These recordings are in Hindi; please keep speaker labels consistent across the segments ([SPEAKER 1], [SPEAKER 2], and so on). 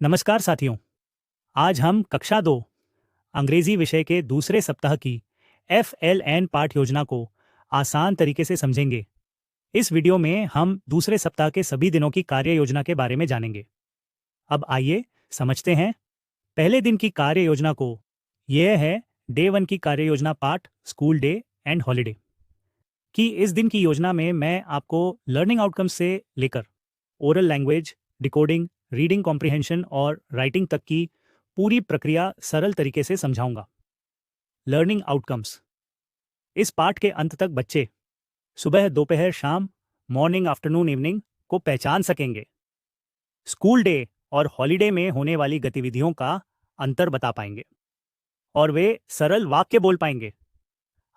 [SPEAKER 1] नमस्कार साथियों। आज हम कक्षा 2 अंग्रेजी विषय के दूसरे सप्ताह की FLN पाठ योजना को आसान तरीके से समझेंगे। इस वीडियो में हम दूसरे सप्ताह के सभी दिनों की कार्य योजना के बारे में जानेंगे। अब आइए समझते हैं। पहले दिन की कार्य योजना को यह है डे 1 की कार्य योजना पाठ स्कूल डे एंड हॉलीडे कि इस दिन की योजना में मैं आपको लर्निंग आउटकम्स से लेकर oral language, decoding, reading comprehension और राइटिंग तक की पूरी प्रक्रिया सरल तरीके से समझाऊंगा। Learning outcomes. इस पाठ के अंत तक बच्चे सुबह, दोपहर, शाम, मॉर्निंग, आफ्टरनून, इवनिंग को पहचान सकेंगे। स्कूल डे और हॉलीडे में होने वाली गतिविधियों का अंतर बता पाएंगे और वे सरल वाक्य बोल पाएंगे।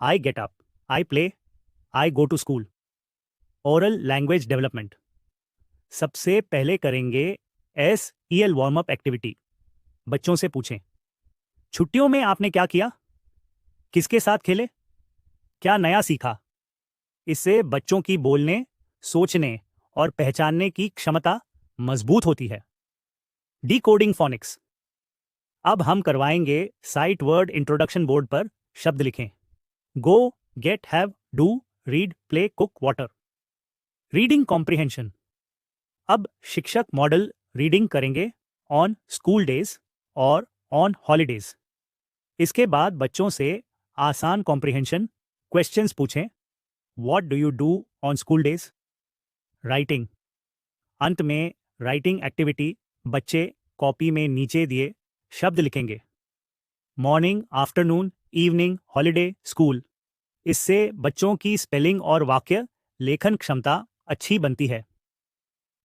[SPEAKER 1] I get up, I play, I go to school. Oral language development. सबसे पहले करेंगे SEL वार्म अप एक्टिविटी। बच्चों से पूछें, छुट्टियों में आपने क्या किया, किसके साथ खेले, क्या नया सीखा। इससे बच्चों की बोलने, सोचने और पहचानने की क्षमता मजबूत होती है। Decoding phoenix. अब हम करवाएंगे साइट वर्ड इंट्रोडक्शन बोर्ड पर शब्द लिखें। Go, get, have, do, read, play, cook, water. Reading comprehension. अब शिक्षक मॉडल रीडिंग करेंगे ऑन स्कूल डेज और ऑन हॉलीडेज। इसके बाद बच्चों से आसान कॉम्प्रिहेंशन क्वेश्चंस पूछें। What do you do on school days. Writing. अंत में राइटिंग एक्टिविटी। बच्चे कॉपी में नीचे दिए शब्द लिखेंगे। Morning, afternoon, evening, holiday, school. इससे बच्चों की स्पेलिंग और वाक्य लेखन क्षमता अच्छी बनती है।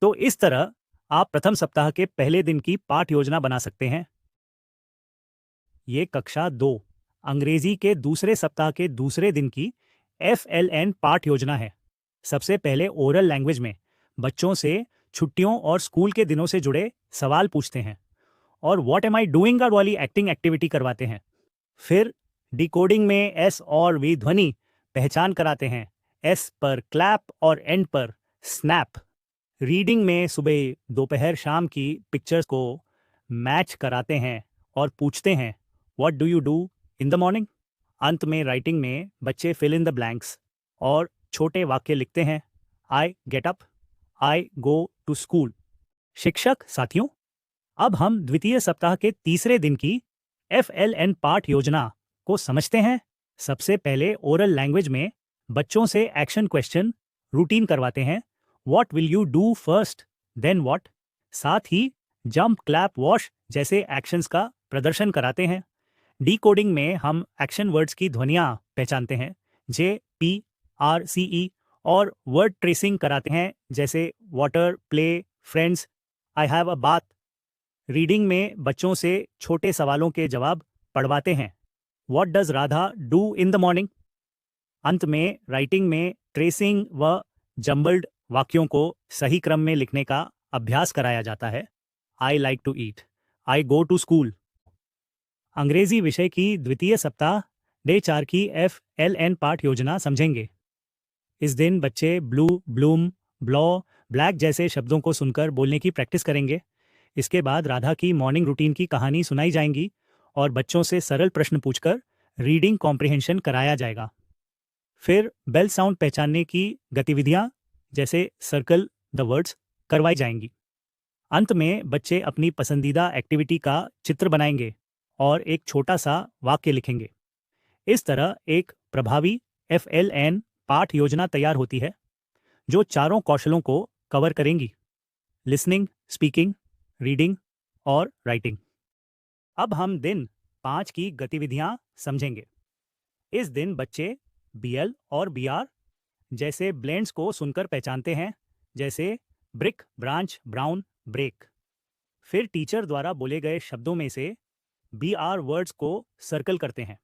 [SPEAKER 1] तो इस तरह आप प्रथम सप्ताह के पहले दिन की पाठ योजना बना सकते हैं। ये कक्षा 2 अंग्रेजी के दूसरे सप्ताह के दूसरे दिन की FLN पाठ योजना है। सबसे पहले ओरल लैंग्वेज में बच्चों से छुट्टियों और स्कूल के दिनों से जुड़े सवाल पूछते हैं और व्हाट एम आई डूइंग वाली एक्टिंग एक्टिविटी करवाते हैं। फिर डिकोडिंग में S और V ध्वनि पहचान कराते हैं। S पर क्लैप और N पर स्नैप। रीडिंग में सुबह, दोपहर, शाम की पिक्चर्स को मैच कराते हैं और पूछते हैं what do you do in the morning. अंत में राइटिंग में बच्चे फिल इन द ब्लैंक्स और छोटे वाक्य लिखते हैं। I get up, I go to school. शिक्षक साथियों, अब हम द्वितीय सप्ताह के तीसरे दिन की FLN पाठ योजना को समझते हैं। सबसे पहले ओरल लैंग्वेज में बच्चों से एक्शन क्वेश्चन रूटीन करवाते हैं। What will you do first, then what? साथ ही जंप, क्लैप, वॉश जैसे एक्शंस का प्रदर्शन कराते हैं। डिकोडिंग में हम एक्शन वर्ड्स की ध्वनियाँ पहचानते हैं, JPRCE, और वर्ड ट्रेसिंग कराते हैं, जैसे water, play, friends, I have a bath. Reading में बच्चों से छोटे सवालों के जवाब पढ़वाते हैं। What does Radha do in the morning. अंत में राइटिंग में ट्रेसिंग व जम्बल्ड वाक्यों को सही क्रम में लिखने का अभ्यास कराया जाता है। I like to eat, I go to school. अंग्रेजी विषय की द्वितीय सप्ताह डे 4 की FLN पाठ योजना समझेंगे। इस दिन बच्चे ब्लू, ब्लूम, ब्लॉ, ब्लैक जैसे शब्दों को सुनकर बोलने की प्रैक्टिस करेंगे। इसके बाद राधा की मॉर्निंग रूटीन की कहानी सुनाई जाएंगी और बच्चों से सरल प्रश्न पूछकर रीडिंग कॉम्प्रिहेंशन कराया जाएगा। फिर बेल साउंड पहचानने की गतिविधियाँ, जैसे सर्कल द वर्ड्स, करवाई जाएंगी। अंत में बच्चे अपनी पसंदीदा एक्टिविटी का चित्र बनाएंगे और एक छोटा सा वाक्य लिखेंगे। इस तरह एक प्रभावी FLN पाठ योजना तैयार होती है जो चारों कौशलों को कवर करेंगी: लिसनिंग, स्पीकिंग, रीडिंग और राइटिंग। अब हम दिन 5 की गतिविधियां समझेंगे। इस दिन बच्चे BL और BR जैसे ब्लेंड्स को सुनकर पहचानते हैं, जैसे ब्रिक, ब्रांच, ब्राउन, ब्रेक। फिर टीचर द्वारा बोले गए शब्दों में से BR वर्ड्स को सर्कल करते हैं।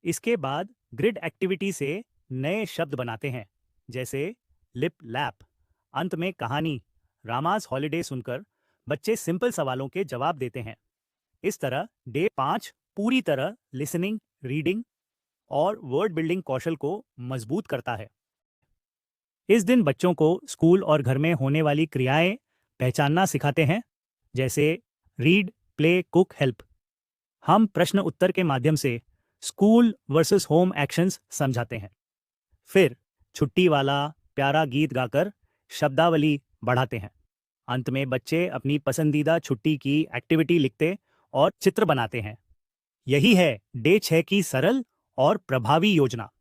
[SPEAKER 1] इसके बाद ग्रिड एक्टिविटी से नए शब्द बनाते हैं, जैसे लिप, लैप। अंत में कहानी रामास हॉलीडे सुनकर बच्चे सिंपल सवालों के जवाब देते हैं। इस तरह डे 5 पूरी तरह लिसनिंग, रीडिंग और वर्ड बिल्डिंग कौशल को मजबूत करता है। इस दिन बच्चों को स्कूल और घर में होने वाली क्रियाएं पहचानना सिखाते हैं, जैसे रीड, प्ले, कुक, हेल्प। हम प्रश्न उत्तर के माध्यम से स्कूल वर्सेस होम एक्शंस समझाते हैं। फिर छुट्टी वाला प्यारा गीत गाकर शब्दावली बढ़ाते हैं। अंत में बच्चे अपनी पसंदीदा छुट्टी की एक्टिविटी लिखते और चित्र बनाते हैं। यही है डे 6 की सरल और प्रभावी योजना।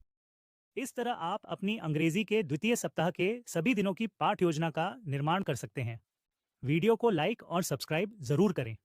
[SPEAKER 1] इस तरह आप अपनी अंग्रेजी के द्वितीय सप्ताह के सभी दिनों की पाठ योजना का निर्माण कर सकते हैं। वीडियो को लाइक और सब्सक्राइब जरूर करें।